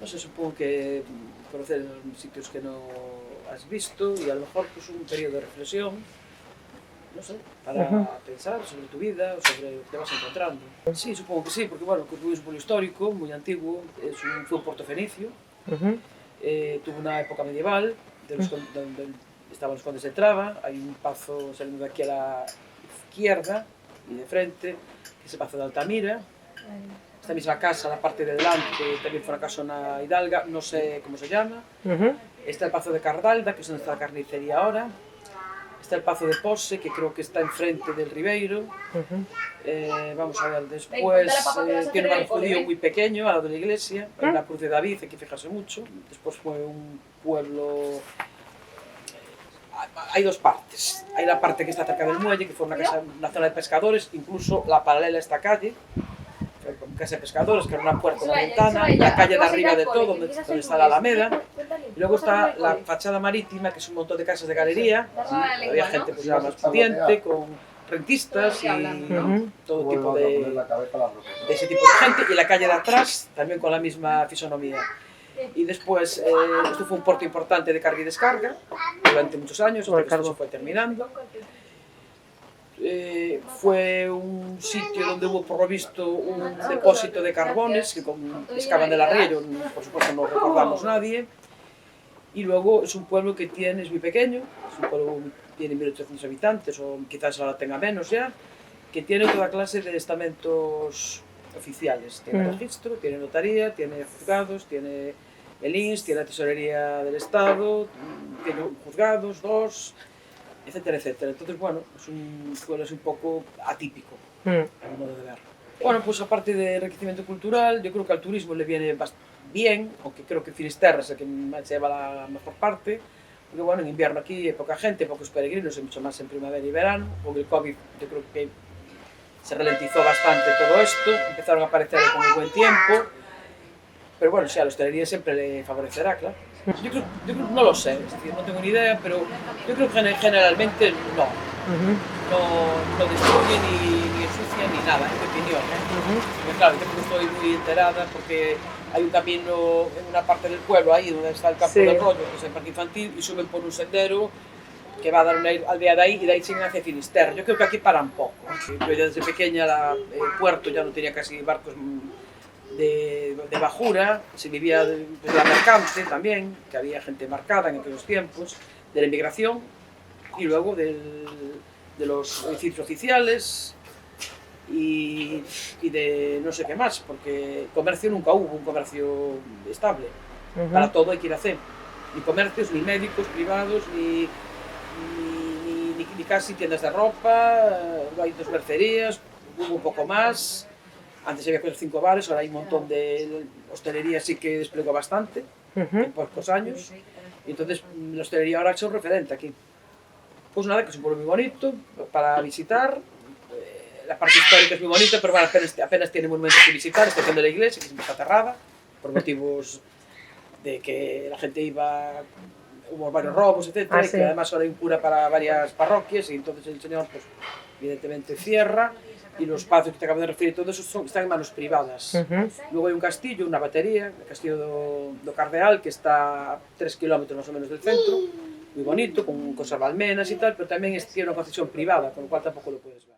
no sé, supongo que conocer sitios que no has visto y a lo mejor pues un periodo de reflexión, no sé, para pensar sobre tu vida o sobre lo que te vas encontrando. Sí, supongo que sí, porque bueno, Corpus es un pueblo histórico, muy antiguo, fue un puerto fenicio, tuvo una época medieval, donde estaban los condes de Traba, hay un pazo saliendo de aquí a la izquierda y de frente, que es el pazo de Altamira. Esta misma casa, la parte de delante, también fue una casona hidalga, no sé cómo se llama. Está el pazo de Cardalda, que es donde está la carnicería ahora. Está el pazo de Pose, que creo que está enfrente del Ribeiro. Vamos a ver, después tiene un barrio judío muy pequeño, al lado de la iglesia. Hay una cruz de David, hay que fijarse mucho. Después fue un pueblo... Hay dos partes. Hay la parte que está cerca del muelle, que fue una zona de pescadores, incluso la paralela a esta calle, casa de pescadores, que era una puerta, una ventana, la calle de arriba de todo, donde está la Alameda, y luego está la fachada marítima, que es un montón de casas de galería, había gente pues, ya más pudiente, con rentistas y todo tipo de ese tipo de gente, y la calle de atrás, también con la misma fisonomía. Y después, esto fue un puerto importante de carga y descarga, durante muchos años, hasta que esto se fue terminando. Fue un sitio donde hubo por lo visto un depósito de carbones que pescaban del arroyo, por supuesto no recordamos nadie. Y luego es un pueblo que es muy pequeño, es un pueblo que tiene 1800 habitantes o quizás ahora tenga menos ya, que tiene toda clase de estamentos oficiales. Tiene registro, tiene notaría, tiene juzgados, tiene el INS, tiene la tesorería del Estado, tiene juzgados, dos, etcétera, etcétera. Entonces, bueno, es un pueblo un poco atípico, a mi modo de ver. Bueno, pues aparte de enriquecimiento cultural, yo creo que al turismo le viene bien, aunque creo que Finisterre es el que se lleva la mejor parte, porque bueno, en invierno aquí hay poca gente, pocos peregrinos, hay mucho más en primavera y verano. Con el COVID yo creo que se ralentizó bastante todo esto, empezaron a aparecer con el buen tiempo, pero bueno, sí, a la hostelería siempre le favorecerá, claro. Yo creo, no lo sé, es decir, no tengo ni idea, pero yo creo que generalmente no. No destruye ni ensucia ni nada, en mi opinión. Pero claro, yo estoy muy enterada porque hay un camino en una parte del pueblo, ahí donde está el campo del rollo, que es el parque infantil, y suben por un sendero que va a dar una aldea de ahí y de ahí siguen hacia Finisterre. Yo creo que aquí paran poco. Yo ya desde pequeña el puerto ya no tenía casi barcos de bajura, se vivía de la mercante también, que había gente marcada en aquellos tiempos, de la inmigración y luego de los edificios oficiales y de no sé qué más, porque comercio nunca hubo, un comercio estable. Para todo hay que ir a hacer. Ni comercios, ni médicos privados, ni casi tiendas de ropa, hay dos mercerías, hubo un poco más. Antes había 5 bares, ahora hay un montón de hostelería, sí que desplegó bastante, en pocos años. Y entonces la hostelería ahora ha hecho referente aquí. Pues nada, que es un pueblo muy bonito para visitar. La parte histórica es muy bonita, pero bueno, apenas tiene monumentos que visitar, excepción de la iglesia, que siempre está cerrada, por motivos de que la gente hubo varios robos, etc. Y que además ahora hay un cura para varias parroquias, y entonces el señor, pues, evidentemente cierra. Y los espacios que te acabo de referir, todo eso están en manos privadas. Luego hay un castillo, una batería, el castillo do Cardeal, que está a 3 kilómetros más o menos del centro, muy bonito, con conserva almenas y tal, pero también tiene una concesión privada, con lo cual tampoco lo puedes ver.